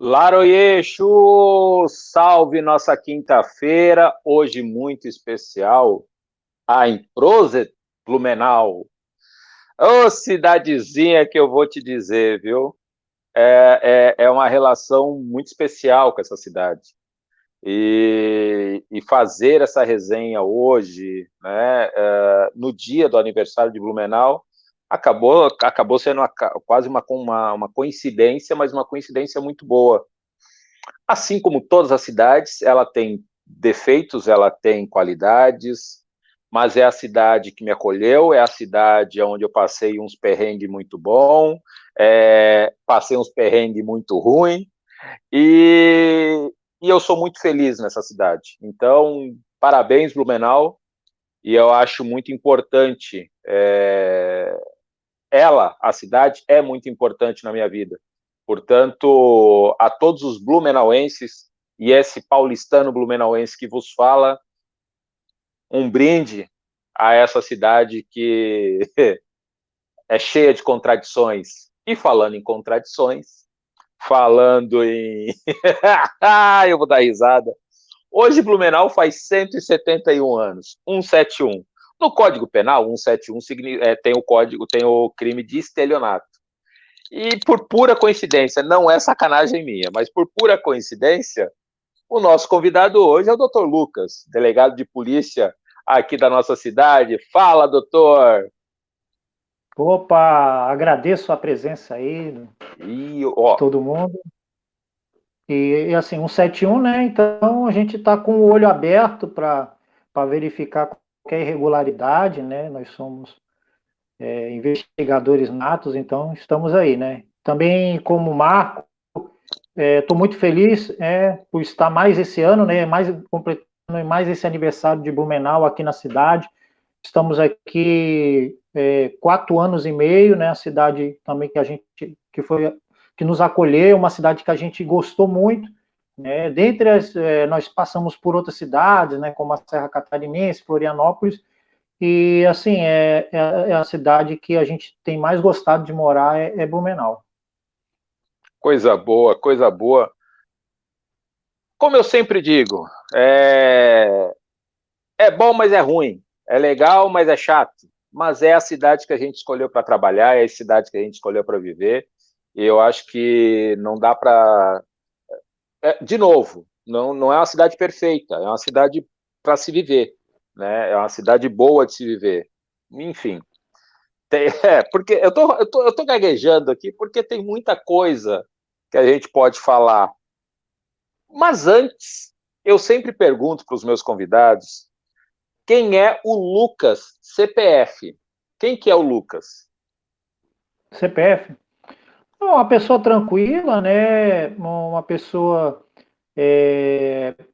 Laroyeixo, salve nossa quinta-feira, hoje muito especial, a Improset Blumenau. Ô, cidadezinha que eu vou te dizer, viu? É uma relação muito especial com essa cidade. E fazer essa resenha hoje, né, no dia do aniversário de Blumenau, acabou sendo quase uma coincidência, mas uma coincidência muito boa. Assim como todas as cidades, ela tem defeitos, ela tem qualidades, mas é a cidade que me acolheu, é a cidade onde eu passei uns perrengues muito bom, passei uns perrengues muito ruins, e, e eu sou muito feliz nessa cidade. Então, parabéns, Blumenau, e eu acho muito importante, a cidade, é muito importante na minha vida. Portanto, a todos os blumenauenses e esse paulistano blumenauense que vos fala, um brinde a essa cidade que é cheia de contradições. E falando em contradições, falando em... eu vou dar risada. Hoje Blumenau faz 171 anos, 171. No Código Penal, 171 tem o crime de estelionato. E por pura coincidência, não é sacanagem minha, mas por pura coincidência, o nosso convidado hoje é o Dr. Lucas, delegado de polícia aqui da nossa cidade. Fala, doutor! Opa, agradeço a presença aí de E, ó, todo mundo. E assim, 171, né? Então a gente está com o olho aberto para verificar qualquer irregularidade, né? Nós somos investigadores natos, então estamos aí, né? Também como Marco, estou muito feliz por estar mais esse ano, né? Completando mais esse aniversário de Blumenau aqui na cidade. Estamos aqui 4 anos e meio, né? A cidade também que nos acolheu, uma cidade que a gente gostou muito, né? Nós passamos por outras cidades, né? Como a Serra Catarinense, Florianópolis, e assim é a cidade que a gente tem mais gostado de morar é Blumenau. coisa boa, coisa boa. Como eu sempre digo, é bom, mas é ruim. É legal, mas é chato. Mas é a cidade que a gente escolheu para trabalhar, é a cidade que a gente escolheu para viver. E eu acho que não dá para. De novo, não é uma cidade perfeita, é uma cidade para se viver. Né? É uma cidade boa de se viver. Enfim. Porque eu tô gaguejando aqui porque tem muita coisa que a gente pode falar. Mas antes, eu sempre pergunto para os meus convidados quem é o Lucas CPF. Quem que é o Lucas? CPF. Uma pessoa tranquila, né? Uma pessoa.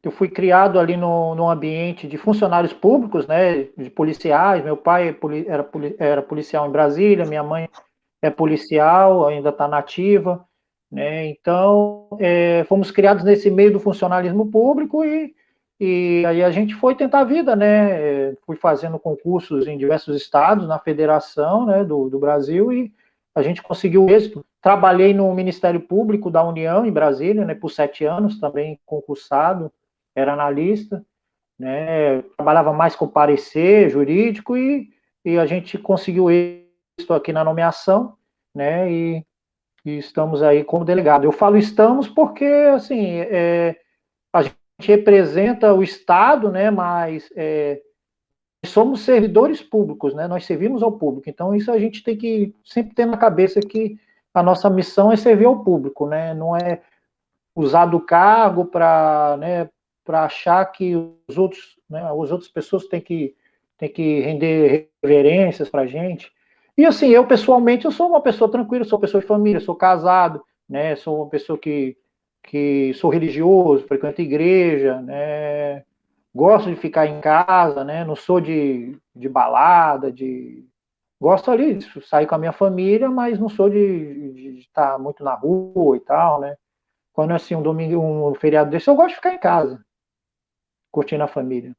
Eu fui criado ali no ambiente de funcionários públicos, né? De policiais. Meu pai era policial em Brasília, minha mãe é policial, ainda está nativa, né? Então, fomos criados nesse meio do funcionalismo público e aí a gente foi tentar a vida, né? Fui fazendo concursos em diversos estados, na federação, né, do Brasil, e a gente conseguiu êxito. Trabalhei no Ministério Público da União, em Brasília, né, por 7 anos, também concursado, era analista, né? Trabalhava mais com parecer jurídico e a gente conseguiu êxito aqui na nomeação, né? E estamos aí como delegado. Eu falo estamos porque, assim, a gente representa o Estado, né? Mas somos servidores públicos, né? Nós servimos ao público. Então, isso a gente tem que sempre ter na cabeça que a nossa missão é servir ao público, né? Não é usar do cargo para, né, para achar que os outros, né, as outras pessoas têm que render reverências para a gente. E assim, eu pessoalmente, eu sou uma pessoa tranquila, sou uma pessoa de família, sou casado, né, sou uma pessoa que sou religioso, frequento igreja, né, gosto de ficar em casa, né, não sou de balada, gosto ali de sair com a minha família, mas não sou de estar muito na rua e tal, né. Quando é assim, um domingo, um feriado desse, eu gosto de ficar em casa, curtindo a família.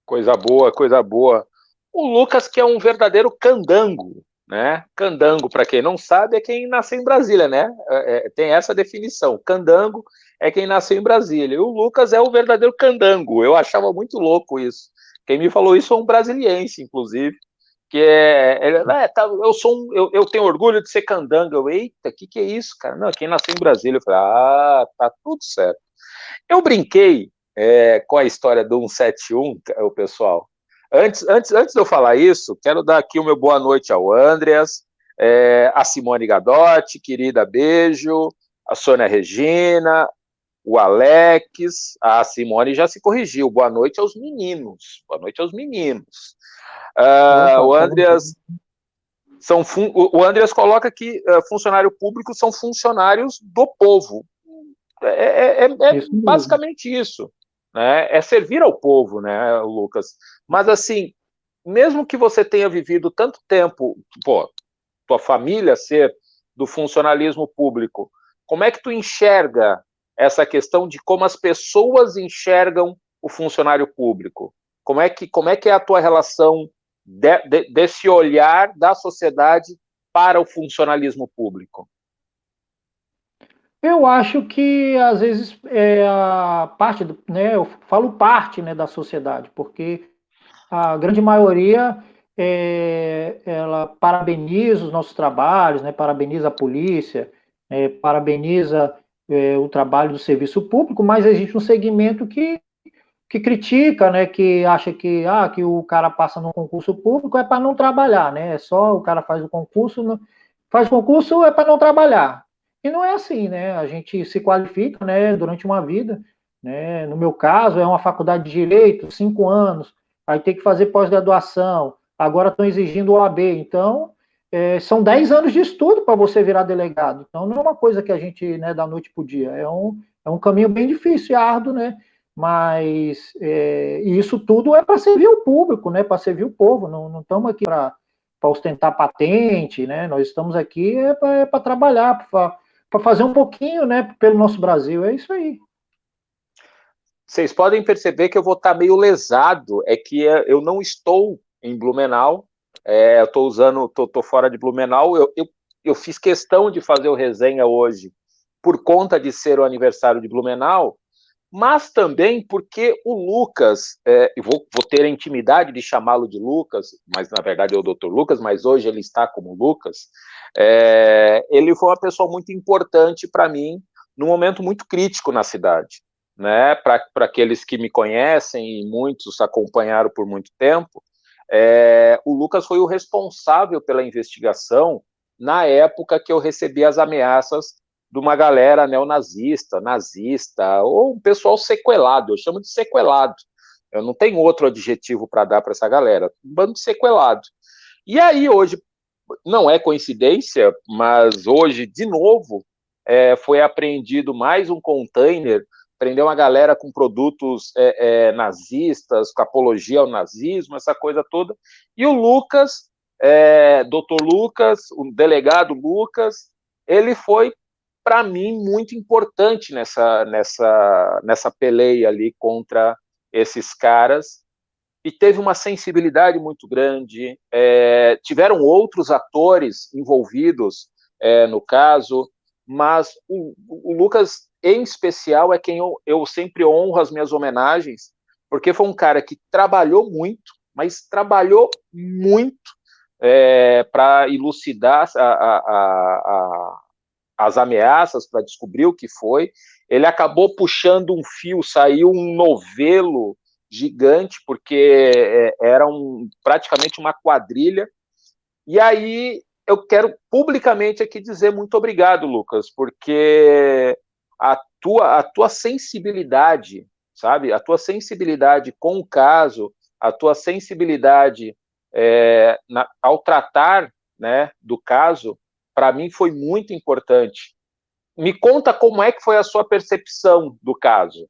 Coisa boa, coisa boa. O Lucas que é um verdadeiro candango. né? Candango, para quem não sabe, é quem nasceu em Brasília, né? Tem essa definição. Candango é quem nasceu em Brasília. E o Lucas é o verdadeiro candango. Eu achava muito louco isso. Quem me falou isso foi um brasiliense, inclusive, que eu tenho orgulho de ser candango. Eita, que é isso, cara? Não, quem nasceu em Brasília. Eu falei, tá tudo certo. Eu brinquei com a história do 171, o pessoal. Antes de eu falar isso, quero dar aqui o meu boa noite ao Andreas, a Simone Gadotti, querida, beijo, a Sônia Regina, o Alex, a Simone já se corrigiu. Boa noite aos meninos. Boa noite aos meninos. Opa, O tamo Andreas junto. o Andreas coloca que funcionário público são funcionários do povo. É Isso mesmo. basicamente isso, né? É servir ao povo, né, Lucas? Mas assim, mesmo que você tenha vivido tanto tempo, pô, tua família ser do funcionalismo público, como é que tu enxerga essa questão de como as pessoas enxergam o funcionário público? Como é que é a tua relação desse olhar da sociedade para o funcionalismo público? Eu acho que às vezes a parte, né, eu falo parte, né, da sociedade, porque a grande maioria ela parabeniza os nossos trabalhos, né, parabeniza a polícia, parabeniza o trabalho do serviço público, mas existe um segmento que critica, né, que acha que o cara passa no concurso público é para não trabalhar, né? É só o cara faz concurso é para não trabalhar. E não é assim, né? A gente se qualifica, né, durante uma vida, né? No meu caso é uma faculdade de direito, 5 anos, aí tem que fazer pós-graduação. Agora estão exigindo o OAB, então são 10 anos de estudo para você virar delegado. Então não é uma coisa que a gente, né, da noite para o dia. É um caminho bem difícil e árduo, né? Mas isso tudo é para servir o público, né? Para servir o povo. Não estamos aqui para ostentar patente, né? Nós estamos aqui para trabalhar, para fazer um pouquinho, né? Pelo nosso Brasil. É isso aí. Vocês podem perceber que eu vou estar meio lesado, é que eu não estou em Blumenau, eu estou fora de Blumenau, eu fiz questão de fazer o resenha hoje por conta de ser o aniversário de Blumenau, mas também porque o Lucas, eu vou ter a intimidade de chamá-lo de Lucas, mas na verdade é o Dr. Lucas, mas hoje ele está como Lucas, ele foi uma pessoa muito importante para mim num momento muito crítico na cidade, né? Para aqueles que me conhecem e muitos acompanharam por muito tempo, o Lucas foi o responsável pela investigação na época que eu recebi as ameaças de uma galera neonazista, nazista, ou um pessoal sequelado, eu chamo de sequelado. Eu não tenho outro adjetivo para dar para essa galera, um bando de sequelado. E aí, hoje, não é coincidência, mas hoje, de novo, foi apreendido mais um container, prendeu uma galera com produtos nazistas, com apologia ao nazismo, essa coisa toda. E o Lucas, doutor Lucas, o delegado Lucas, ele foi, para mim, muito importante nessa peleia ali contra esses caras, e teve uma sensibilidade muito grande. Tiveram outros atores envolvidos no caso, mas o Lucas, em especial, é quem eu sempre honro as minhas homenagens, porque foi um cara que trabalhou muito, mas trabalhou muito para elucidar as ameaças, para descobrir o que foi. Ele acabou puxando um fio, saiu um novelo gigante, porque era praticamente uma quadrilha. E aí eu quero publicamente aqui dizer muito obrigado, Lucas, porque a tua sensibilidade, sabe? A tua sensibilidade com o caso, a tua sensibilidade ao tratar, né, do caso, para mim foi muito importante. Me conta como é que foi a sua percepção do caso.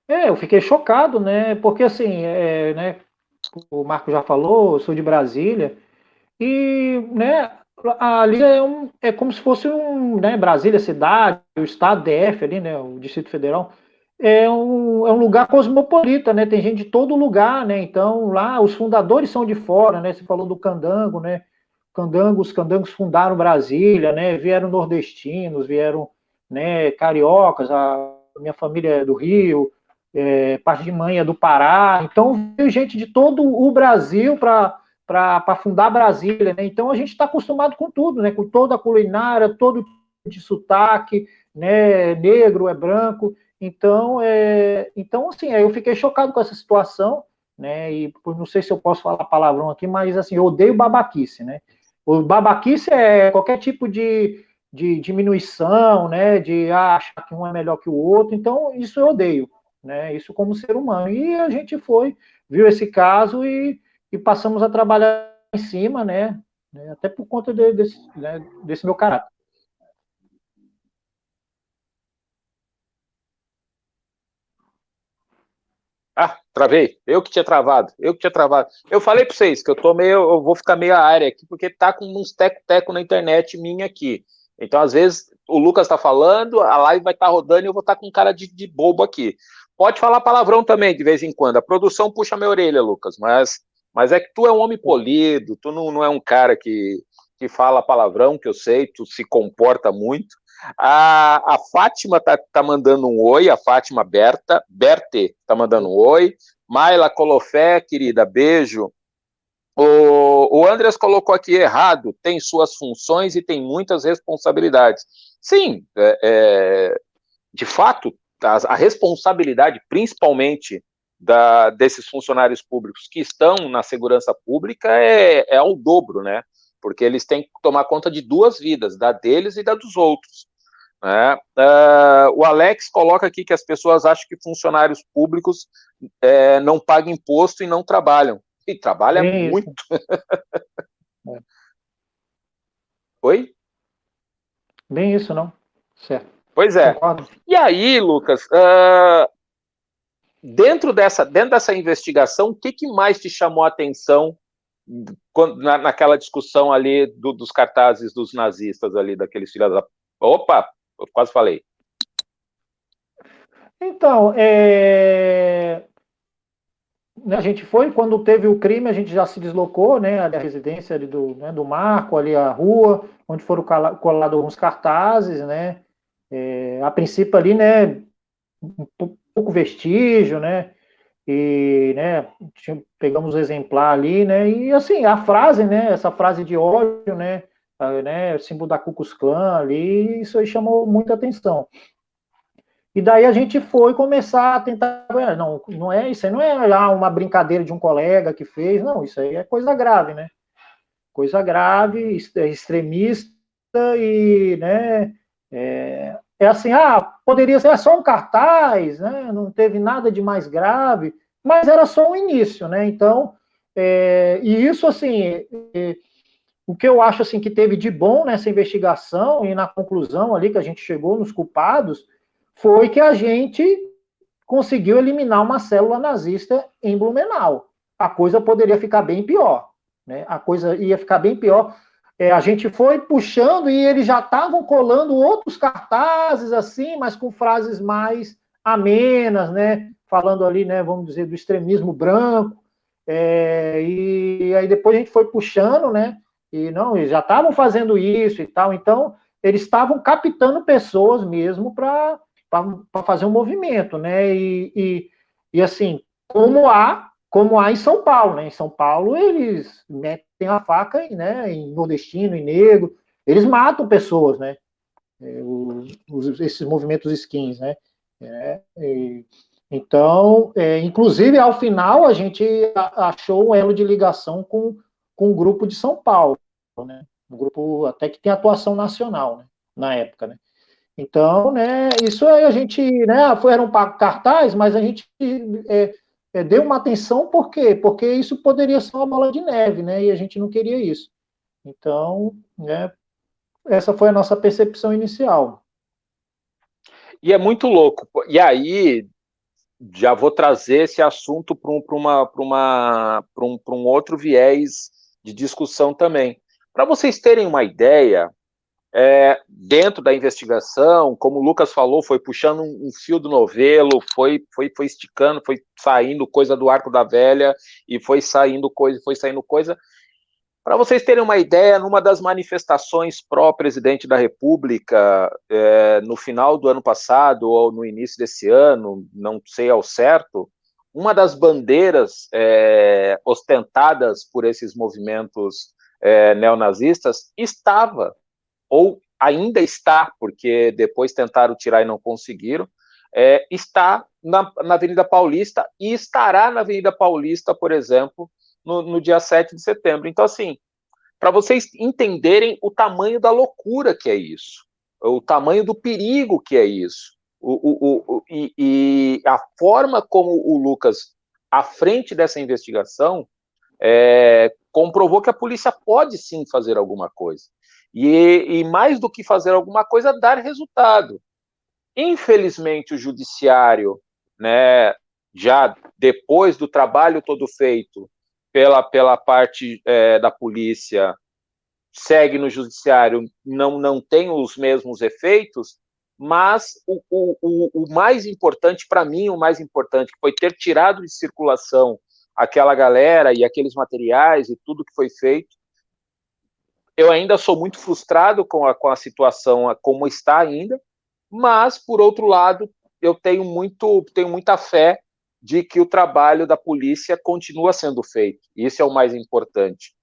Eu fiquei chocado, né? Porque assim, né? O Marco já falou, eu sou de Brasília. E, né, ali é como se fosse né, Brasília, cidade, o estado DF ali, né, o Distrito Federal. é um lugar cosmopolita, né? Tem gente de todo lugar, né? Então, lá, os fundadores são de fora, né? Você falou do Candango, né? Os candangos fundaram Brasília, né? Vieram nordestinos, vieram, né, cariocas, a minha família é do Rio, parte de mãe é do Pará. Então, veio gente de todo o Brasil para fundar Brasília, né? Então, a gente está acostumado com tudo, né? Com toda a culinária, todo tipo de sotaque, né? Negro, é branco. Então, assim, eu fiquei chocado com essa situação, né? E não sei se eu posso falar palavrão aqui, mas assim, eu odeio babaquice, né? O babaquice é qualquer tipo de diminuição, né? De achar que um é melhor que o outro. Então, isso eu odeio, né? Isso como ser humano. E a gente viu esse caso e passamos a trabalhar em cima, né? Até por conta desse meu caráter. Ah, travei. Eu que tinha travado. Eu que tinha travado. Eu falei para vocês que eu vou ficar meio área aqui, porque tá com uns teco-teco na internet minha aqui. Então, às vezes, o Lucas tá falando, a live vai estar rodando e eu vou estar com cara de bobo aqui. Pode falar palavrão também, de vez em quando. A produção puxa minha orelha, Lucas, mas é que tu é um homem polido, tu não é um cara que fala palavrão, que eu sei, tu se comporta muito. A Fátima tá mandando um oi, a Fátima Berte tá mandando um oi. Maila Colofé, querida, beijo. O Andreas colocou aqui errado, tem suas funções e tem muitas responsabilidades. Sim, de fato, a responsabilidade, principalmente desses funcionários públicos que estão na segurança pública, é ao dobro, né? Porque eles têm que tomar conta de duas vidas, da deles e da dos outros. Né? O Alex coloca aqui que as pessoas acham que funcionários públicos não pagam imposto e não trabalham. E trabalha Bem muito. isso. Oi? Bem isso, não? Certo. Pois é. Concordo. E aí, Lucas, dentro dessa investigação, o que mais te chamou a atenção naquela discussão ali dos cartazes dos nazistas ali, daqueles filhos da... Opa, eu quase falei. Então, a gente foi, quando teve o crime, a gente já se deslocou, né, da residência ali do Marco, ali a rua, onde foram colados alguns cartazes, né, a princípio ali, né, um pouco vestígio, né, e, né, pegamos o exemplar ali, né, e assim, a frase, né, essa frase de ódio, né, símbolo da Ku Klux Klan ali, isso aí chamou muita atenção. E daí a gente foi começar a tentar, não, não é isso aí, não é lá uma brincadeira de um colega que fez, não, isso aí é coisa grave, né? Coisa grave, extremista e, né, assim, poderia ser só um cartaz, né? Não teve nada de mais grave, mas era só um início, né? Então, e isso assim, o que eu acho assim que teve de bom nessa investigação e na conclusão ali que a gente chegou nos culpados foi que a gente conseguiu eliminar uma célula nazista em Blumenau. A coisa poderia ficar bem pior, né? A coisa ia ficar bem pior. A gente foi puxando e eles já estavam colando outros cartazes assim, mas com frases mais amenas, né? Falando ali, né? Vamos dizer do extremismo branco. E aí depois a gente foi puxando, né? E não, eles já estavam fazendo isso e tal. Então eles estavam captando pessoas mesmo para fazer um movimento, né? E assim, como há em São Paulo, né? Em São Paulo eles metem a faca, né? Em nordestino, em negro, eles matam pessoas, né? Esses movimentos skins, né? Então, inclusive ao final a gente achou um elo de ligação com o grupo de São Paulo, né? Um grupo até que tem atuação nacional, né? Na época, né? Então, né, isso aí a gente, né, era um cartaz, mas a gente deu uma atenção, por quê? Porque isso poderia ser uma bola de neve, né, e a gente não queria isso. Então, né, essa foi a nossa percepção inicial. E é muito louco. E aí, já vou trazer esse assunto para um outro viés de discussão também. Para vocês terem uma ideia, dentro da investigação, como o Lucas falou, foi puxando um fio do novelo, foi esticando, foi saindo coisa do arco da velha, e foi saindo coisa. Para vocês terem uma ideia, numa das manifestações pró-presidente da República, no final do ano passado ou no início desse ano, não sei ao certo, uma das bandeiras ostentadas por esses movimentos neonazistas estava, ou ainda está, porque depois tentaram tirar e não conseguiram, está na Avenida Paulista e estará na Avenida Paulista, por exemplo, no dia 7 de setembro. Então, assim, para vocês entenderem o tamanho da loucura que é isso, o tamanho do perigo que é isso, e a forma como o Lucas, à frente dessa investigação, comprovou que a polícia pode sim fazer alguma coisa. E mais do que fazer alguma coisa, dar resultado. Infelizmente, o judiciário, né, já depois do trabalho todo feito pela parte da polícia, segue no judiciário, não tem os mesmos efeitos, mas o mais importante, para mim, o mais importante, foi ter tirado de circulação aquela galera e aqueles materiais e tudo que foi feito. Eu ainda sou muito frustrado com a situação como está ainda, mas, por outro lado, eu tenho muita fé de que o trabalho da polícia continua sendo feito. Isso é o mais importante.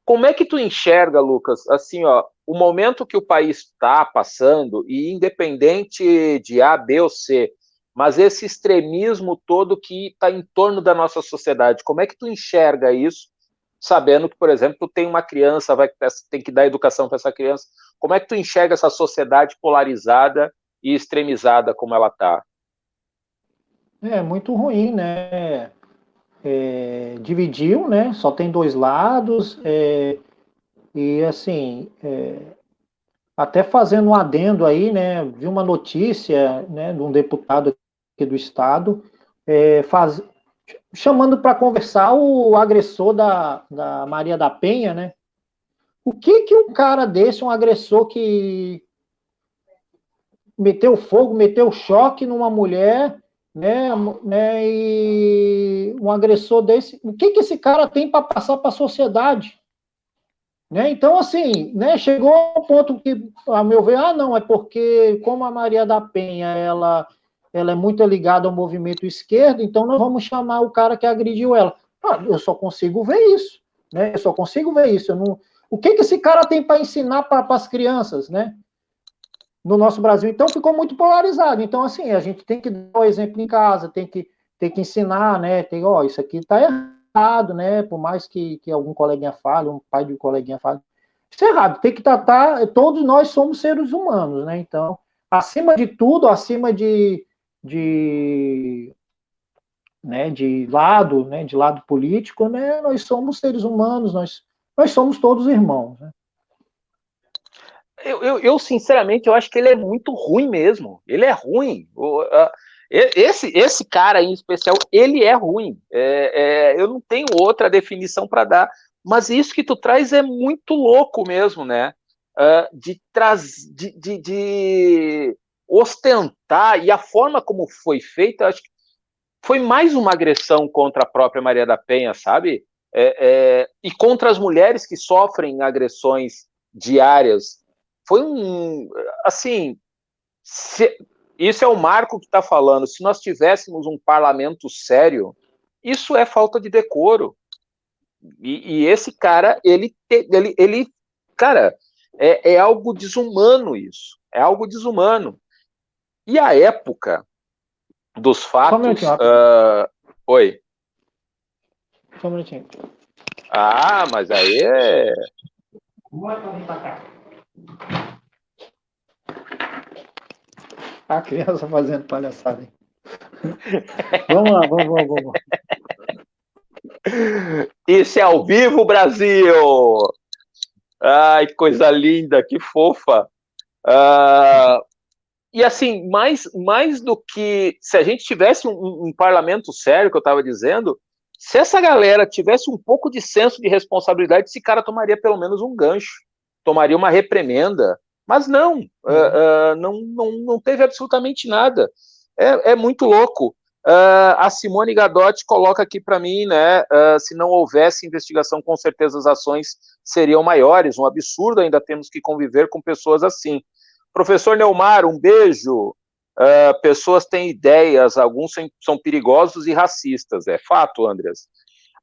Como é que tu enxerga, Lucas, assim, ó, o momento que o país está passando, e independente de A, B ou C, mas esse extremismo todo que está em torno da nossa sociedade, como é que tu enxerga isso, sabendo que, por exemplo, tu tem uma criança, tem que dar educação para essa criança, como é que tu enxerga essa sociedade polarizada e extremizada como ela está? É muito ruim, né? Dividiu, né? Só tem dois lados, e assim, até fazendo um adendo aí, né? Vi uma notícia, né, de um deputado aqui do estado, chamando para conversar o agressor da Maria da Penha, né? O que um cara desse, um agressor que meteu fogo, meteu choque numa mulher, né, e um agressor desse, o que esse cara tem para passar para a sociedade? Né? Então, assim, né, chegou ao ponto que, a meu ver, não, é porque, como a Maria da Penha, ela é muito ligada ao movimento esquerdo, então nós vamos chamar o cara que agrediu ela. Eu só consigo ver isso, né? Eu só consigo ver isso. O que esse cara tem para ensinar para as crianças, né? No nosso Brasil, então, ficou muito polarizado. Então, assim, a gente tem que dar o exemplo em casa, tem que ensinar, né? Isso aqui está errado, né? Por mais que algum coleguinha fale, um pai de um coleguinha fale, isso é errado. Tem que tratar, todos nós somos seres humanos, né? Então, acima de tudo, acima né, de lado político, né? Nós somos seres humanos, nós somos todos irmãos, né? Eu, sinceramente, eu acho que ele é muito ruim mesmo. Ele é ruim. Esse cara em especial, ele é ruim. Eu não tenho outra definição para dar. Mas isso que tu traz é muito louco mesmo, né? De ostentar, e a forma como foi feita, acho que foi mais uma agressão contra a própria Maria da Penha, sabe? E contra as mulheres que sofrem agressões diárias. Foi assim, isso é o Marco que está falando. Se nós tivéssemos um parlamento sério, isso é falta de decoro. E esse cara, cara, é algo desumano isso. É algo desumano. E a época dos fatos... Oi. Só um minutinho. Mas aí é... A criança fazendo palhaçada. Vamos lá, vamos. Isso é ao vivo, Brasil! Ai, coisa linda, que fofa! E assim, mais do que... Se a gente tivesse um parlamento sério, que eu estava dizendo, se essa galera tivesse um pouco de senso de responsabilidade, esse cara tomaria pelo menos um gancho. tomaria uma reprimenda, mas não, não teve absolutamente nada. É muito louco. A Simone Gadotti coloca aqui para mim, né? Se não houvesse investigação, com certeza as ações seriam maiores. Um absurdo, ainda temos que conviver com pessoas assim. Professor Neumar, um beijo. Pessoas têm ideias, alguns são perigosos e racistas. É fato, Andreas.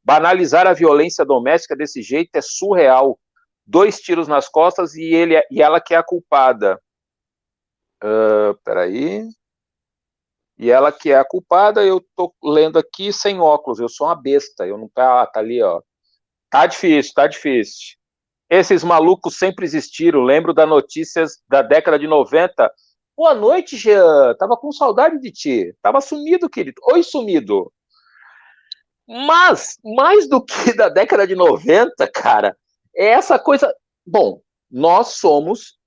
Banalizar a violência doméstica desse jeito é surreal. 2 tiros nas costas e ela que é a culpada. Peraí. E ela que é a culpada, eu tô lendo aqui sem óculos, eu sou uma besta, eu não tá ali, ó. Tá difícil, tá difícil. Esses malucos sempre existiram, lembro das notícias da década de 90. Boa noite, Jean, tava com saudade de ti, tava sumido, querido. Oi, sumido. Mas, mais do que da década de 90, cara, é essa coisa... Bom, nós somos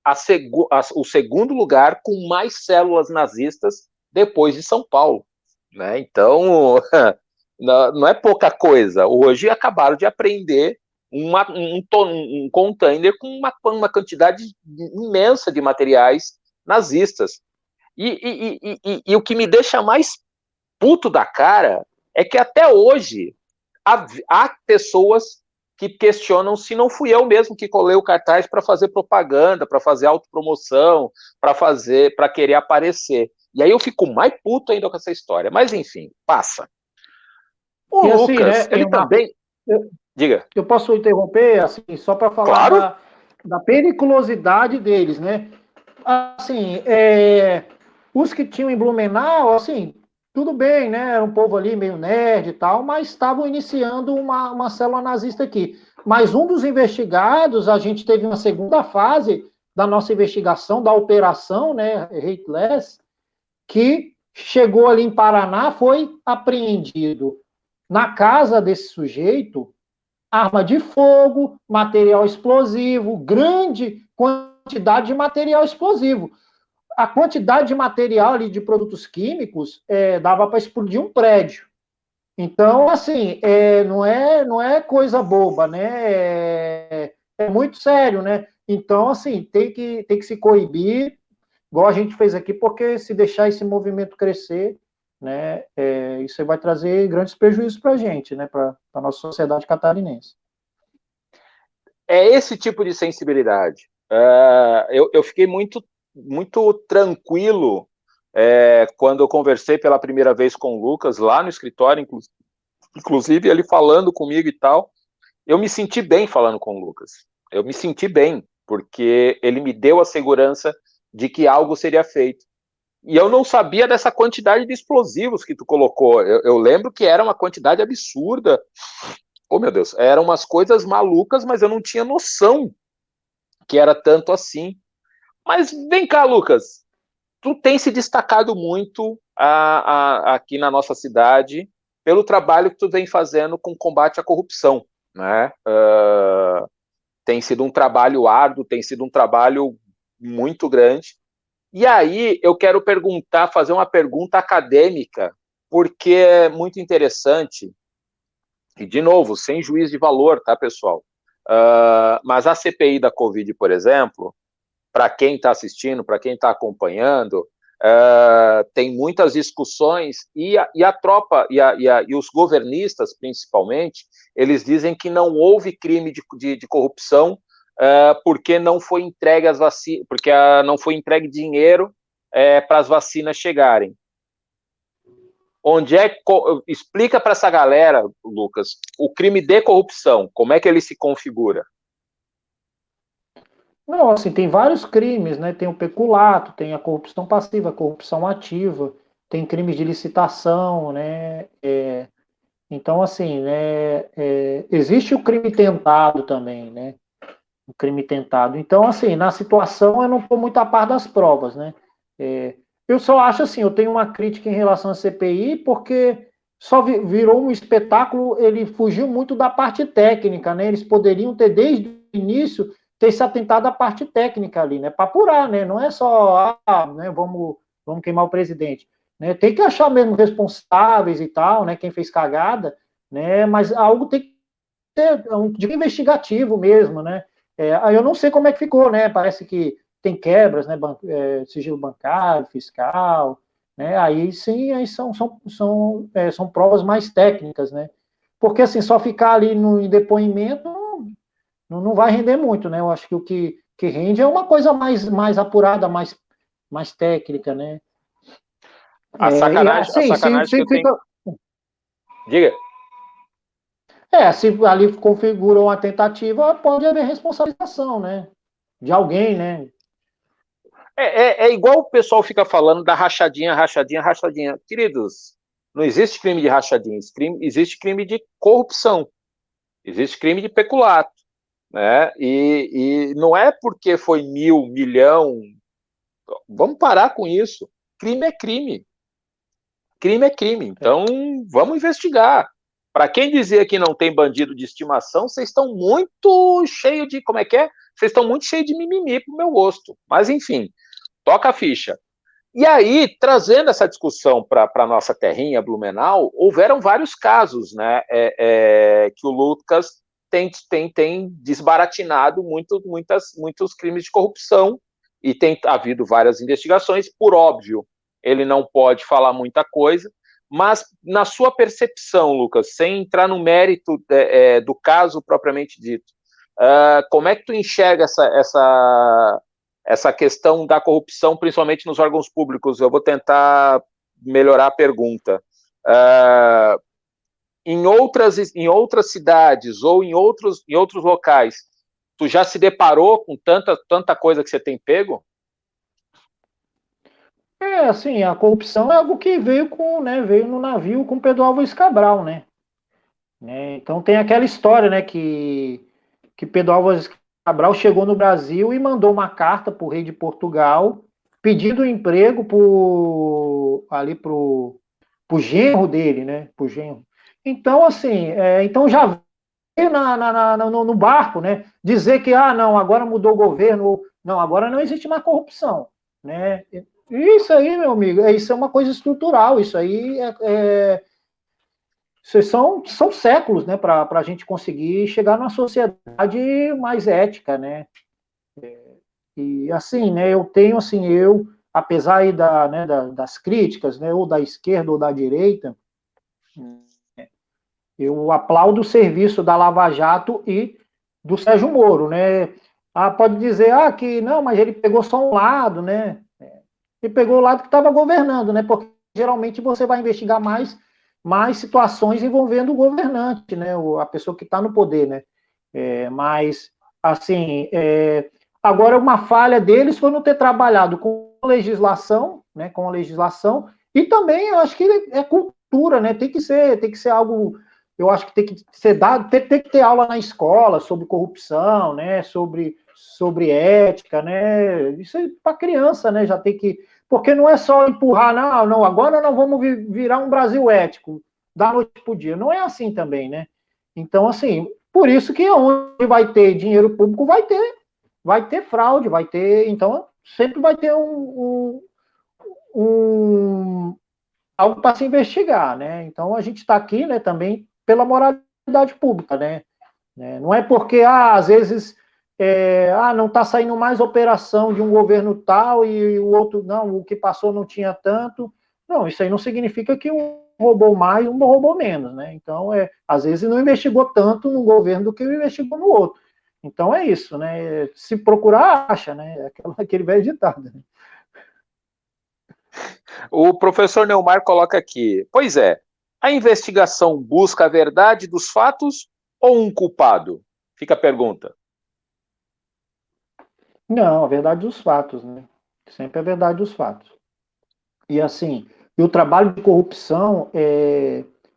o segundo lugar com mais células nazistas depois de São Paulo, né? Então, não é pouca coisa. Hoje acabaram de apreender um container com uma quantidade imensa de materiais nazistas. E o que me deixa mais puto da cara é que até hoje há pessoas que questionam se não fui eu mesmo que colei o cartaz para fazer propaganda, para fazer autopromoção, para querer aparecer. E aí eu fico mais puto ainda com essa história. Mas enfim, passa. O E assim, Lucas, né, ele também... Diga. eu posso interromper, assim, só para falar Claro. da periculosidade deles, né? Assim, os que tinham em Blumenau, assim, tudo bem, né? Era um povo ali meio nerd e tal, mas estavam iniciando uma célula nazista aqui. Mas um dos investigados, a gente teve uma segunda fase da nossa investigação, da operação, né, Hateless, que chegou ali em Paraná, foi apreendido na casa desse sujeito arma de fogo, material explosivo, grande quantidade de material explosivo. A quantidade de material ali de produtos químicos dava para explodir um prédio. Então, assim, não é coisa boba, né? É muito sério, né? Então, assim, tem que se coibir, igual a gente fez aqui, porque se deixar esse movimento crescer, né, isso vai trazer grandes prejuízos para a gente, né, para a nossa sociedade catarinense. É esse tipo de sensibilidade. Eu fiquei muito, muito tranquilo quando eu conversei pela primeira vez com o Lucas, lá no escritório, inclusive ele falando comigo e tal. Eu me senti bem falando com o Lucas. Eu me senti bem, porque ele me deu a segurança de que algo seria feito. E eu não sabia dessa quantidade de explosivos que tu colocou. Eu lembro que era uma quantidade absurda. Oh, meu Deus, eram umas coisas malucas, mas eu não tinha noção que era tanto assim. Mas vem cá, Lucas, tu tem se destacado muito aqui na nossa cidade pelo trabalho que tu vem fazendo com combate à corrupção, né? Tem sido um trabalho árduo, tem sido um trabalho muito grande. E aí eu quero fazer uma pergunta acadêmica, porque é muito interessante. E, de novo, sem juízo de valor, tá, pessoal? Mas a CPI da Covid, por exemplo, para quem está assistindo, para quem está acompanhando, tem muitas discussões e a tropa e os governistas, principalmente, eles dizem que não houve crime de corrupção porque não foi entregue as vacinas, porque não foi entregue dinheiro para as vacinas chegarem. Explica para essa galera, Lucas, o crime de corrupção, como é que ele se configura? Não, assim, tem vários crimes, né? Tem o peculato, tem a corrupção passiva, a corrupção ativa, tem crimes de licitação, né? Então, assim, né? Existe o crime tentado também, né? O crime tentado. Então, assim, na situação eu não estou muito a par das provas, né? Eu só acho assim, eu tenho uma crítica em relação à CPI, porque só virou um espetáculo, ele fugiu muito da parte técnica, né? Eles poderiam ter, desde o início, ter se atentado à parte técnica ali, né? Para apurar, né? Não é só, né, vamos queimar o presidente. Né? Tem que achar mesmo responsáveis e tal, né? Quem fez cagada, né? Mas algo tem que ter um investigativo mesmo, né? Aí eu não sei como é que ficou, né? Parece que tem quebras, né? Sigilo bancário, fiscal, né? Aí sim, aí são provas mais técnicas, né? Porque assim, só ficar ali no em depoimento não vai render muito, né? Eu acho que o que rende é uma coisa mais apurada, mais técnica, né? E A assim, sacanagem que se eu tenho. fica. Diga. Se ali configura uma tentativa, pode haver responsabilização, né? De alguém, né? É igual o pessoal fica falando da rachadinha, rachadinha, rachadinha. Queridos, não existe crime de rachadinha, existe crime de corrupção, existe crime de peculato, né? E não é porque foi 1.000, 1.000.000. Vamos parar com isso. Crime é crime. Crime é crime. Então, vamos investigar. Para quem dizia que não tem bandido de estimação, vocês estão muito cheio de. Como é que é? Vocês estão muito cheios de mimimi pro meu gosto. Mas, enfim, toca a ficha. E aí, trazendo essa discussão para a nossa terrinha, Blumenau, houveram vários casos, né, que o Lucas tem desbaratinado muitos crimes de corrupção e tem havido várias investigações. Por óbvio, ele não pode falar muita coisa, mas na sua percepção, Lucas, sem entrar no mérito do caso propriamente dito, como é que tu enxerga essa questão da corrupção, principalmente nos órgãos públicos? Eu vou tentar melhorar a pergunta. Em outras cidades ou em outros locais, tu já se deparou com tanta coisa que você tem pego? Assim, a corrupção é algo que veio no navio com Pedro Álvares Cabral, né? Então tem aquela história, né, que Pedro Álvares Cabral chegou no Brasil e mandou uma carta para o rei de Portugal pedindo emprego ali pro genro dele, né? Pro genro. Então, assim, então já veio no barco, né? Dizer que, não, agora mudou o governo, não, agora não existe mais corrupção, né? Isso aí, meu amigo, isso é uma coisa estrutural, isso aí são séculos, né, para a gente conseguir chegar numa sociedade mais ética, né? E assim, né, apesar aí das críticas, né, ou da esquerda ou da direita, eu aplaudo o serviço da Lava Jato e do Sérgio Moro, né? Pode dizer, que não, mas ele pegou só um lado, né? Ele pegou o lado que estava governando, né? Porque geralmente você vai investigar mais situações envolvendo o governante, né? A pessoa que está no poder, né? Mas, assim, agora uma falha deles foi não ter trabalhado com legislação, né? Com a legislação, e também eu acho que é cultura, né? Tem que ser algo. Eu acho que tem que ser dado, tem que ter aula na escola sobre corrupção, né? Sobre ética, né? Isso é para criança, né? Já tem que. Porque não é só empurrar, não, agora não vamos virar um Brasil ético, da noite para o dia. Não é assim também, né? Então, assim, por isso que onde vai ter dinheiro público vai ter fraude, vai ter. Então, sempre vai ter algo para se investigar, né? Então, a gente está aqui, né, também pela moralidade pública, né? Não é porque, às vezes, não está saindo mais operação de um governo tal e o outro, não, o que passou não tinha tanto. Não, isso aí não significa que um roubou mais, um roubou menos, né? Então, às vezes não investigou tanto num governo do que investigou no outro. Então é isso, né? Se procurar, acha, né? Aquele velho ditado. Né? O professor Neumar coloca aqui: pois é, a investigação busca a verdade dos fatos ou um culpado? Fica a pergunta. Não, a verdade dos fatos, né? Sempre a verdade dos fatos. E assim, o trabalho de corrupção,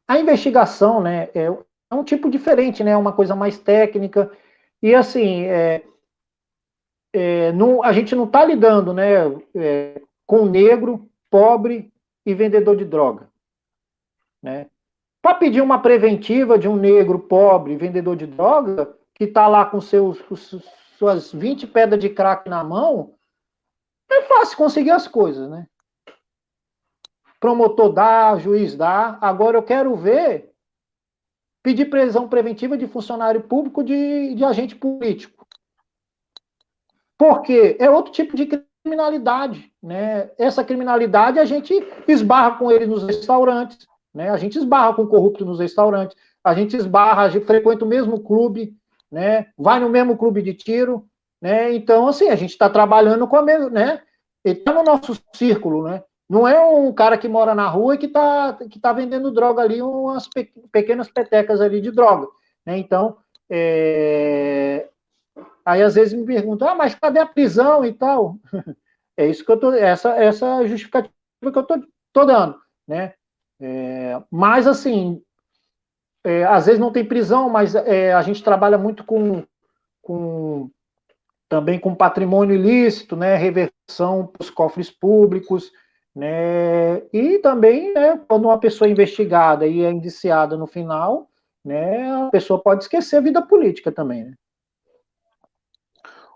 a investigação, né, é um tipo diferente, né? É uma coisa mais técnica. E assim, a gente não está lidando, né, com negro, pobre e vendedor de droga, né? Para pedir uma preventiva de um negro pobre, vendedor de droga, que está lá com suas 20 pedras de crack na mão, é fácil conseguir as coisas, né? Promotor dá, juiz dá. Agora eu quero ver pedir prisão preventiva de funcionário público de agente político. Porque é outro tipo de criminalidade, né? Essa criminalidade a gente esbarra com ele nos restaurantes, né? A gente esbarra com corrupto nos restaurantes, a gente esbarra, a gente frequenta o mesmo clube, né? Vai no mesmo clube de tiro, né? Então, assim, a gente está trabalhando com a mesma, né? Ele está no nosso círculo, né? Não é um cara que mora na rua e que tá vendendo droga ali, umas pequenas petecas ali de droga, né? Então, aí às vezes me perguntam, mas cadê a prisão e tal? É isso que eu tô, essa justificativa que eu tô dando, né? Mas assim, às vezes não tem prisão, mas a gente trabalha muito com também com patrimônio ilícito, né? Reversão para os cofres públicos, né? E também, né, quando uma pessoa é investigada e é indiciada no final, né, a pessoa pode esquecer a vida política também, né?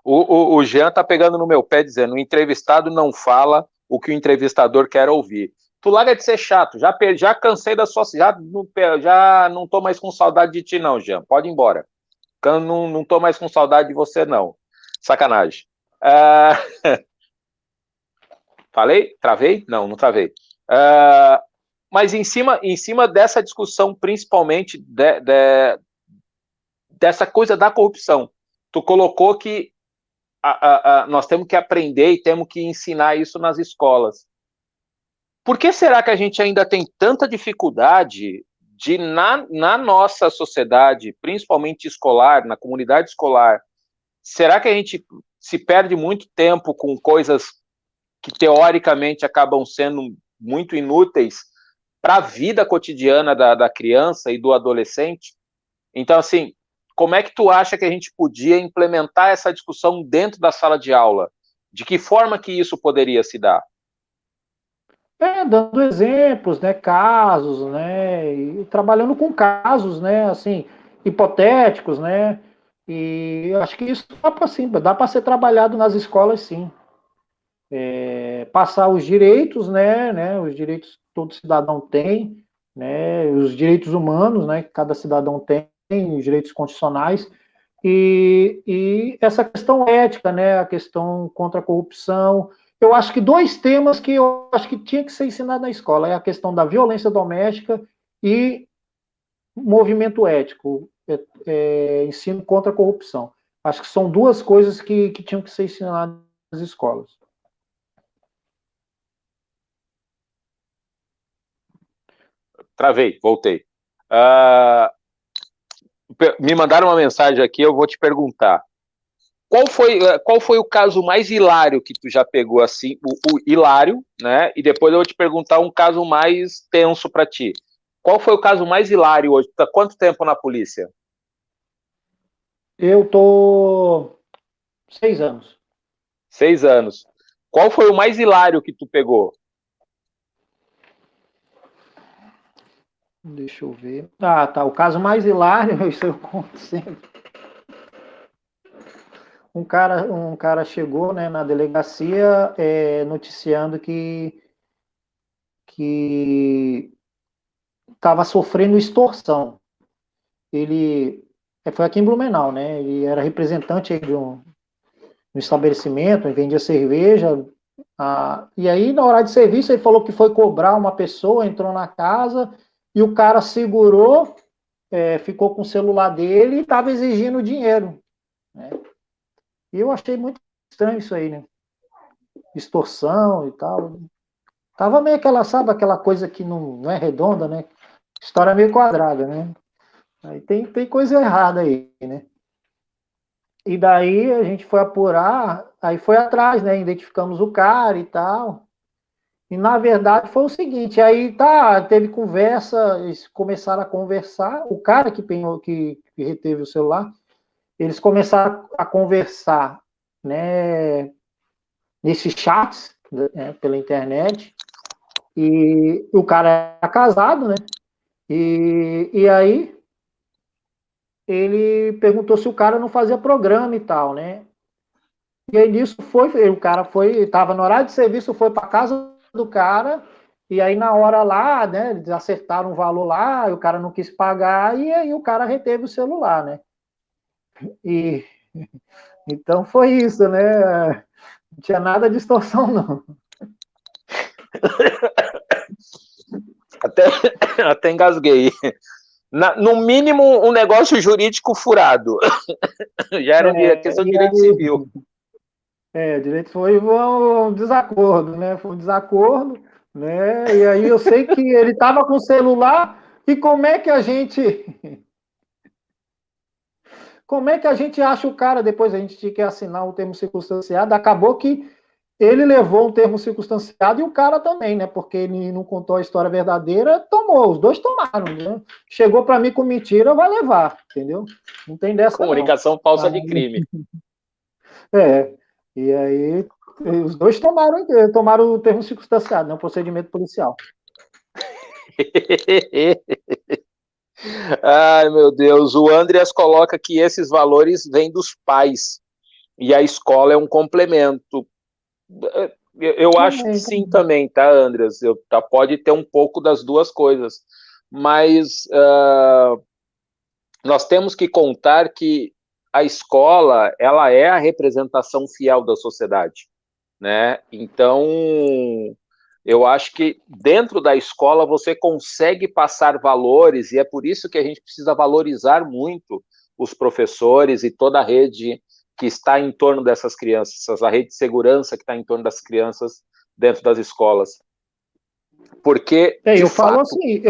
O Jean tá pegando no meu pé dizendo: o entrevistado não fala o que o entrevistador quer ouvir. Tu larga de ser chato, já cansei da sua. Já não tô mais com saudade de ti, não, Jean. Pode ir embora. Não tô mais com saudade de você, não. Sacanagem. Falei? Travei? Não travei. Mas em cima dessa discussão, principalmente dessa coisa da corrupção, tu colocou que nós temos que aprender e temos que ensinar isso nas escolas. Por que será que a gente ainda tem tanta dificuldade de, na nossa sociedade, principalmente escolar, na comunidade escolar, será que a gente se perde muito tempo com coisas que teoricamente acabam sendo muito inúteis para a vida cotidiana da criança e do adolescente? Então, assim, como é que tu acha que a gente podia implementar essa discussão dentro da sala de aula? De que forma que isso poderia se dar? Dando exemplos, né, casos, né, e trabalhando com casos, né, assim, hipotéticos, né, e eu acho que isso dá para ser trabalhado nas escolas, sim. Passar os direitos, né, os direitos que todo cidadão tem, né, os direitos humanos, né, que cada cidadão tem, os direitos constitucionais, e essa questão ética, né, a questão contra a corrupção. Eu acho que dois temas que eu acho que tinha que ser ensinado na escola é a questão da violência doméstica e movimento ético, ensino contra a corrupção. Acho que são duas coisas que tinham que ser ensinadas nas escolas. Travei, voltei. Me mandaram uma mensagem aqui, eu vou te perguntar. Qual foi o caso mais hilário que tu já pegou assim? O hilário, né? E depois eu vou te perguntar um caso mais tenso para ti. Qual foi o caso mais hilário hoje? Tá quanto tempo na polícia? Eu tô 6 anos. 6 anos. Qual foi o mais hilário que tu pegou? Deixa eu ver. Ah, tá. O caso mais hilário, isso eu conto sempre. Um cara chegou, né, na delegacia noticiando que estava sofrendo extorsão. Ele foi aqui em Blumenau, né? Ele era representante aí de um estabelecimento, vendia cerveja. E aí, na hora de serviço, ele falou que foi cobrar uma pessoa, entrou na casa e o cara segurou, ficou com o celular dele e estava exigindo dinheiro, né? E eu achei muito estranho isso aí, né? Extorsão e tal. Tava meio aquela, sabe, aquela coisa que não é redonda, né? História meio quadrada, né? Aí tem coisa errada aí, né? E daí a gente foi apurar, aí foi atrás, né? Identificamos o cara e tal. E na verdade foi o seguinte, aí tá, teve conversa, eles começaram a conversar, o cara que reteve o celular, eles começaram a conversar, né, nesses chats, né, pela internet, e o cara era casado, né? E aí ele perguntou se o cara não fazia programa e tal, né? E aí nisso o cara estava no horário de serviço, foi para casa do cara, e aí na hora lá, né, eles acertaram um valor lá, e o cara não quis pagar, e aí o cara reteve o celular, né? E Então foi isso, né? Não tinha nada de extorsão, não. Até, até engasguei. No mínimo, um negócio jurídico furado. Já era questão de E direito aí, civil. direito foi um desacordo, né? Foi um desacordo, né? E aí eu sei que ele estava com o celular e como é que a gente acha o cara depois a gente tinha que assinar o termo circunstanciado? Acabou que ele levou um termo circunstanciado e o cara também, né? Porque ele não contou a história verdadeira, tomou, os dois tomaram, né? Chegou para mim com mentira, vai levar, entendeu? Não tem dessa não. Comunicação falsa de crime. É, e aí os dois tomaram o termo circunstanciado, né? O procedimento policial. Ai, meu Deus. O Andreas coloca que esses valores vêm dos pais e a escola é um complemento. Eu acho que sim também, tá, Andreas? Pode ter um pouco das duas coisas, mas nós temos que contar que a escola ela é a representação fiel da sociedade, né? Então, eu acho que dentro da escola você consegue passar valores e é por isso que a gente precisa valorizar muito os professores e toda a rede que está em torno dessas crianças, a rede de segurança que está em torno das crianças dentro das escolas. Porque, de eu fato... falo assim,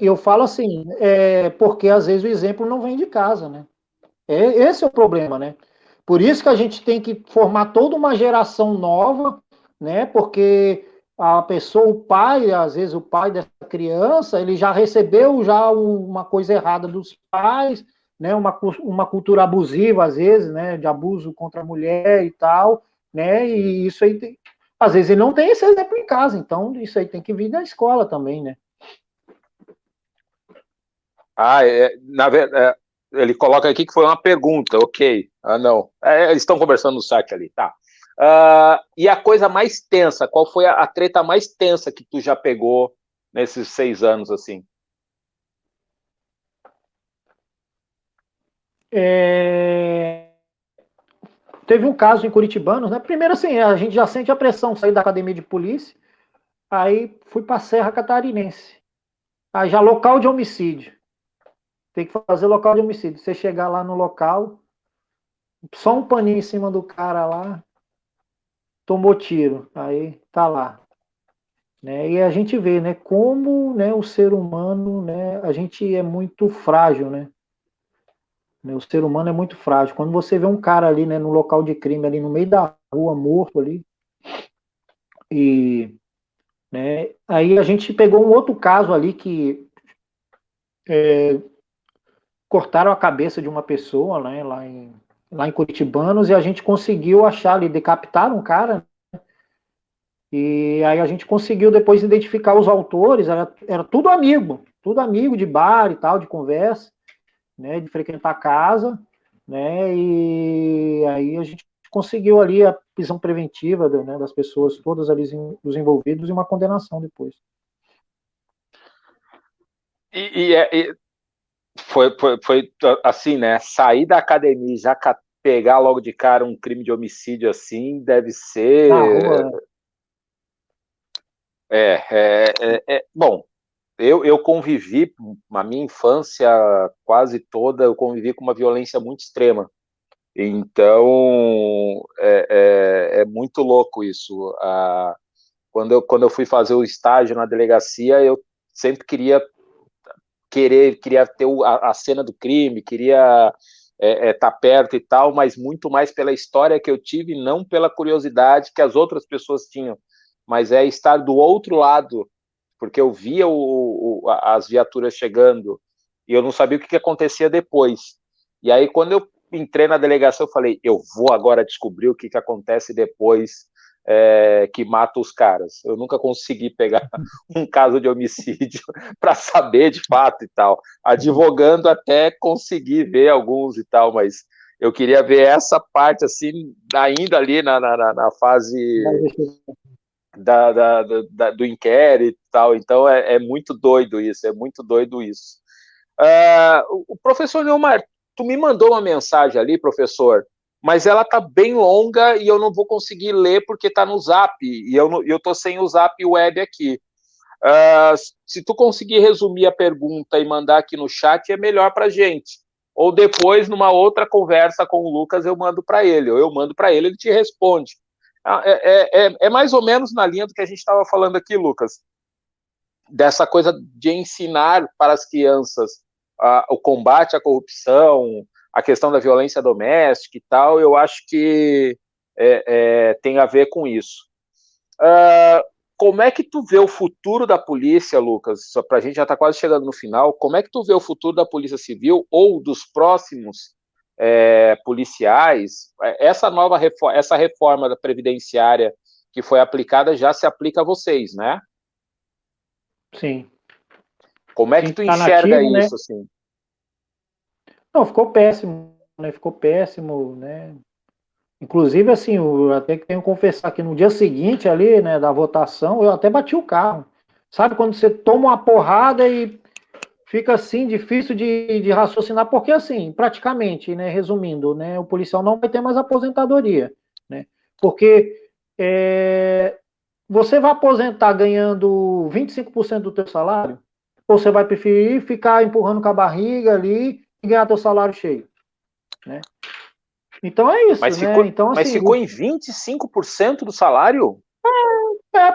eu falo assim, porque às vezes o exemplo não vem de casa, né? Esse é o problema, né? Por isso que a gente tem que formar toda uma geração nova, né? Porque a pessoa, o pai, às vezes o pai dessa criança, ele já recebeu já uma coisa errada dos pais, né? Uma cultura abusiva, às vezes, né? De abuso contra a mulher e tal, né? E isso aí, às vezes ele não tem esse exemplo em casa, então isso aí tem que vir da escola também, né? Na verdade, ele coloca aqui que foi uma pergunta, ok. Não. Eles estão conversando no site ali, tá. E a coisa mais tensa, qual foi a treta mais tensa que tu já pegou nesses 6 anos, assim? Teve um caso em Curitibanos, né? Primeiro, assim, a gente já sente a pressão, sair da academia de polícia, aí fui para a Serra Catarinense. Aí já local de homicídio. Tem que fazer local de homicídio. Você chegar lá no local, só um paninho em cima do cara lá, tomou tiro. Aí tá lá. Né? E a gente vê, né, como, né, o ser humano, né, a gente é muito frágil, né? O ser humano é muito frágil. Quando você vê um cara ali, né, no local de crime, ali no meio da rua, morto ali, e, né, aí a gente pegou um outro caso ali que cortaram a cabeça de uma pessoa, né, lá em Curitibanos, e a gente conseguiu achar ali, decapitaram um cara, e aí a gente conseguiu depois identificar os autores, era tudo amigo de bar e tal, de conversa, né, de frequentar a casa, né, e aí a gente conseguiu ali a prisão preventiva, né, das pessoas todas ali, dos envolvidos, e uma condenação depois. E foi assim, né? Sair da academia e já pegar logo de cara um crime de homicídio assim deve Na ser. rua, Bom, eu convivi, na minha infância quase toda, eu convivi com uma violência muito extrema. Então, é muito louco isso. Quando eu fui fazer o estágio na delegacia, eu sempre queria ter a cena do crime, queria estar perto e tal, mas muito mais pela história que eu tive, não pela curiosidade que as outras pessoas tinham, mas é estar do outro lado, porque eu via as viaturas chegando e eu não sabia o que acontecia depois. E aí, quando eu entrei na delegacia, eu falei, eu vou agora descobrir o que acontece depois que mata os caras. Eu nunca consegui pegar um caso de homicídio para saber de fato e tal. Advogando até consegui ver alguns e tal, mas eu queria ver essa parte assim, ainda ali na fase do inquérito e tal. Então é muito doido isso, é muito doido isso. O professor Neumar, Tu me mandou uma mensagem ali, professor, mas ela tá bem longa e eu não vou conseguir ler porque tá no Zap, e eu tô sem o Zap web aqui. Se tu conseguir resumir a pergunta e mandar aqui no chat, é melhor pra gente. Ou depois, numa outra conversa com o Lucas, eu mando para ele, ou eu mando para ele, ele te responde. É mais ou menos na linha do que a gente estava falando aqui, Lucas, dessa coisa de ensinar para as crianças o combate à corrupção, a questão da violência doméstica e tal, eu acho que tem a ver com isso. Como é que tu vê o futuro da polícia, Lucas? Só para a gente já está quase chegando no final. Como é que tu vê o futuro da Polícia Civil ou dos próximos policiais? Essa reforma da previdenciária que foi aplicada já se aplica a vocês, né? Sim. Como é que tu enxerga isso, né? Assim? Não, ficou péssimo, né? Ficou péssimo, né? Inclusive, assim, eu até que tenho que confessar que no dia seguinte ali, né, da votação, eu até bati o carro. Sabe quando você toma uma porrada e fica assim, difícil de raciocinar, porque assim, praticamente, né, resumindo, né, o policial não vai ter mais aposentadoria, né? Porque você vai aposentar ganhando 25% do teu salário, ou você vai preferir ficar empurrando com a barriga ali e ganhar teu salário cheio, né? Então é isso, né? Então, mas assim, ficou em 25% do salário?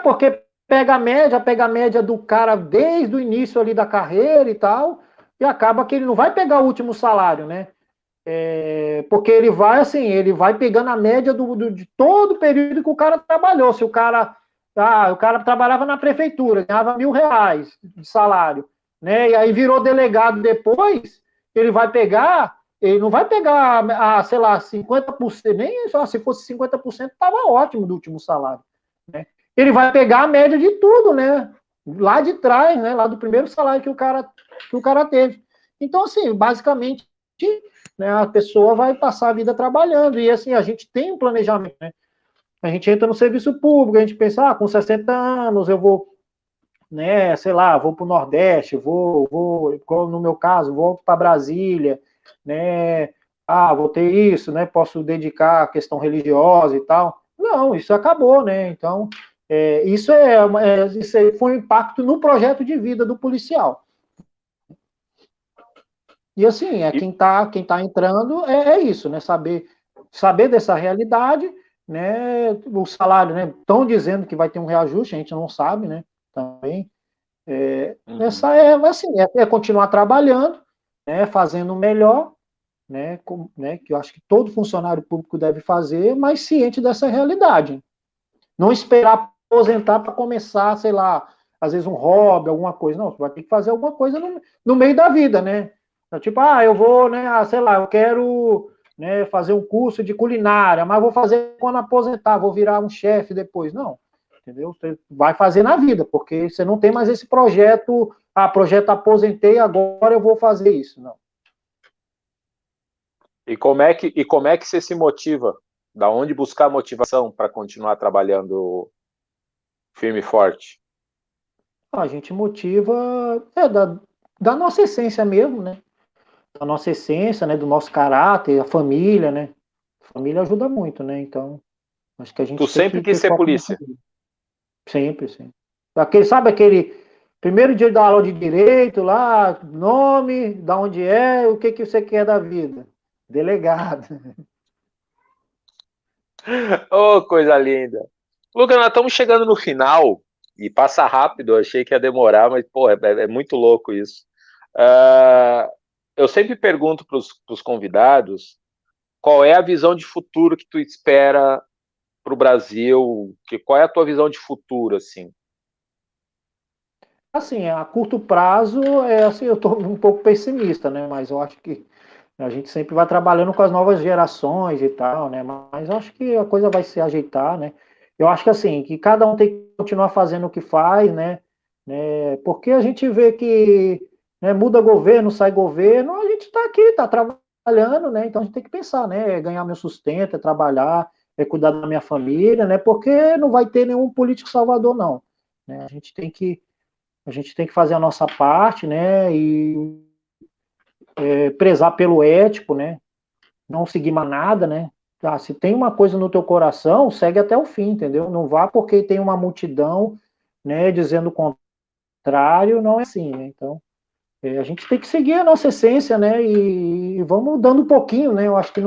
Porque pega a média do cara desde o início ali da carreira e tal, e acaba que ele não vai pegar o último salário, né? Porque ele vai assim, ele vai pegando a média de todo o período que o cara trabalhou. Se o cara trabalhava na prefeitura, ganhava R$ 1.000 de salário, né? E aí virou delegado depois, ele não vai pegar, sei lá, 50%, nem só se fosse 50%, estava ótimo do último salário, né? Ele vai pegar a média de tudo, né? Lá de trás, né? Lá do primeiro salário que o cara teve. Então, assim, basicamente, né, a pessoa vai passar a vida trabalhando. E assim, a gente tem um planejamento, né? A gente entra no serviço público, a gente pensa, com 60 anos eu vou, né, sei lá, vou para o Nordeste, como no meu caso, vou para Brasília, né? Vou ter isso, né? Posso dedicar à questão religiosa e tal. Não, isso acabou, né? Então, isso foi um impacto no projeto de vida do policial. E assim, quem tá entrando é isso, né? Saber dessa realidade, né? O salário, né? Estão dizendo que vai ter um reajuste, a gente não sabe, né? Também. Essa assim, continuar trabalhando, né? Fazendo o melhor, né? Que eu acho que todo funcionário público deve fazer, mas ciente dessa realidade. Não esperar aposentar para começar, sei lá, às vezes um hobby, alguma coisa. Não, você vai ter que fazer alguma coisa no meio da vida, né? Tipo, eu vou, né, sei lá, eu quero, né, fazer um curso de culinária, mas vou fazer quando aposentar, vou virar um chefe depois. Não, entendeu? Você vai fazer na vida, porque você não tem mais esse projeto, projeto aposentei, agora eu vou fazer isso. Não. E como é que você se motiva? Da onde buscar motivação para continuar trabalhando firme e forte? A gente motiva da nossa essência mesmo, né? Da nossa essência, né? Do nosso caráter, a família, né? A família ajuda muito, né? Então, acho que a Tu gente tem sempre que quis ter ser foco na polícia? família. Sempre, sempre. Sabe aquele primeiro dia da aula de direito lá, nome, da onde é, o que você quer da vida? Delegado. Oh, coisa linda. Lucas, nós estamos chegando no final e passa rápido. Eu achei que ia demorar, mas pô, é muito louco isso. Eu sempre pergunto para os convidados qual é a visão de futuro que tu espera para o Brasil, qual é a tua visão de futuro, assim? Assim, a curto prazo, assim, eu estou um pouco pessimista, né? Mas eu acho que a gente sempre vai trabalhando com as novas gerações e tal, né? Mas eu acho que a coisa vai se ajeitar, né? Eu acho que assim, que cada um tem que continuar fazendo o que faz, né? Porque a gente vê que, né, muda governo, sai governo, a gente está aqui, está trabalhando, né? Então a gente tem que pensar, né? Ganhar meu sustento, cuidar da minha família, né? Porque não vai ter nenhum político salvador, não. Né? A gente tem que fazer a nossa parte, né? E prezar pelo ético, né? Não seguir manada, né? Ah, se tem uma coisa no teu coração, segue até o fim, entendeu? Não vá porque tem uma multidão, né, dizendo o contrário, não é assim, né? Então, a gente tem que seguir a nossa essência, né? E vamos dando um pouquinho, né? Eu acho que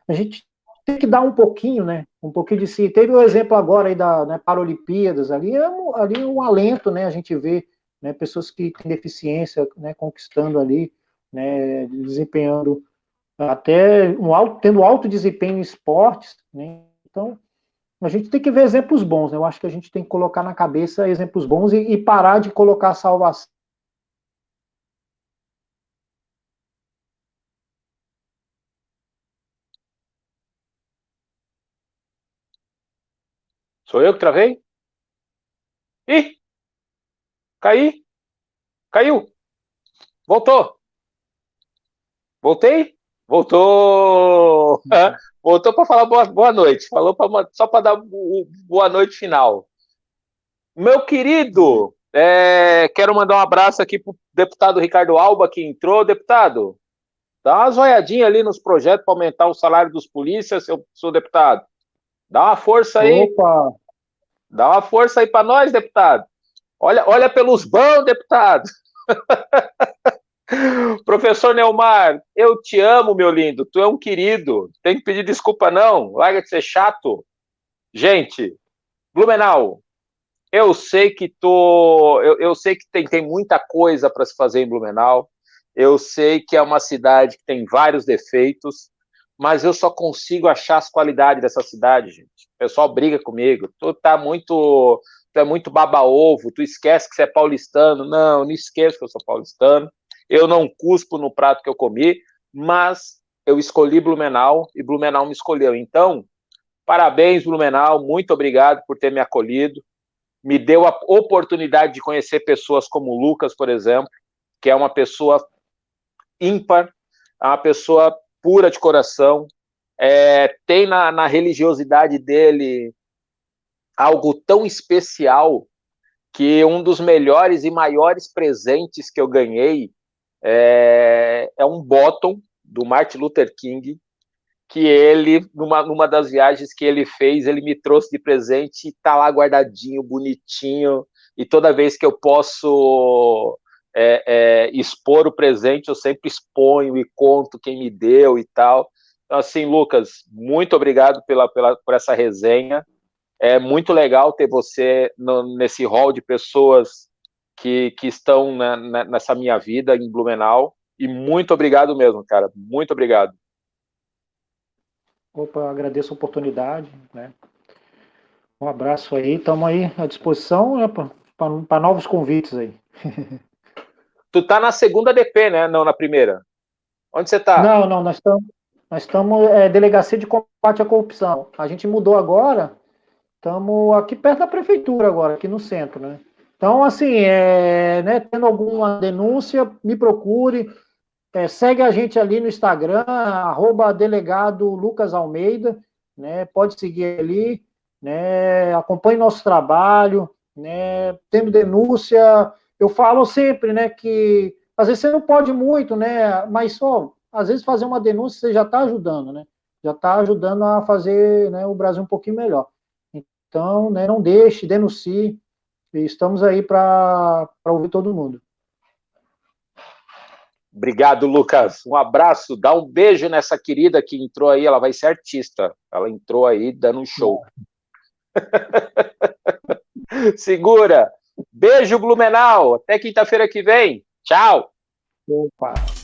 a gente tem que dar um pouquinho, né? Um pouquinho de si. Teve o exemplo agora aí da, né, Paralimpíadas, ali é um alento, né? A gente vê, né, pessoas que têm deficiência, né, conquistando ali, né, desempenhando até tendo alto desempenho em esportes, né? Então, a gente tem que ver exemplos bons, né? Eu acho que a gente tem que colocar na cabeça exemplos bons e parar de colocar a salvação. Sou eu que travei? Ih, caí, caiu, voltou, voltei, voltou, voltou para falar boa noite, falou só para dar boa noite final. Meu querido, quero mandar um abraço aqui para o deputado Ricardo Alba, que entrou. Deputado, dá uma zoiadinha ali nos projetos para aumentar o salário dos polícias, seu deputado. Dá uma força aí. Opa! Dá uma força aí para nós, deputado. Olha pelos bons, deputado. Professor Neumar, eu te amo, meu lindo. Tu é um querido. Tem que pedir desculpa, não. Larga de ser chato. Gente, Blumenau, eu sei que eu sei que tem muita coisa para se fazer em Blumenau. Eu sei que é uma cidade que tem vários defeitos, mas eu só consigo achar as qualidades dessa cidade, gente. O pessoal briga comigo. Tu é muito baba-ovo, tu esquece que você é paulistano. Não esqueço que eu sou paulistano. Eu não cuspo no prato que eu comi, mas eu escolhi Blumenau e Blumenau me escolheu. Então, parabéns, Blumenau. Muito obrigado por ter me acolhido. Me deu a oportunidade de conhecer pessoas como o Lucas, por exemplo, que é uma pessoa ímpar, é uma pessoa pura de coração, tem na religiosidade dele algo tão especial que um dos melhores e maiores presentes que eu ganhei é um bottom do Martin Luther King, que ele, numa das viagens que ele fez, ele me trouxe de presente e tá lá guardadinho, bonitinho, e toda vez que eu posso expor o presente, eu sempre exponho e conto quem me deu e tal. Então, assim, Lucas, muito obrigado por essa resenha. É muito legal ter você nesse hall de pessoas que estão nessa minha vida em Blumenau, e muito obrigado mesmo, cara, muito obrigado. Opa, agradeço a oportunidade, né? Um abraço aí, estamos aí à disposição, né, para novos convites aí. Tu tá na segunda DP, né? Não na primeira. Onde você tá? Não, não, nós estamos Delegacia de Combate à Corrupção. A gente mudou agora, estamos aqui perto da prefeitura agora, aqui no centro, né? Então, assim, né, tendo alguma denúncia, me procure, segue a gente ali no Instagram, @delegado Lucas Almeida, né? Pode seguir ali, né? Acompanhe nosso trabalho, né? Tendo denúncia, eu falo sempre, né, que às vezes você não pode muito, né? Mas só, às vezes fazer uma denúncia você já está ajudando, né? Já está ajudando a fazer, né, o Brasil um pouquinho melhor. Então, né, não deixe, denuncie. Estamos aí para ouvir todo mundo. Obrigado, Lucas. Um abraço, dá um beijo nessa querida que entrou aí, ela vai ser artista. Ela entrou aí dando um show. Segura. Beijo, Blumenau. Até quinta-feira que vem. Tchau. Opa.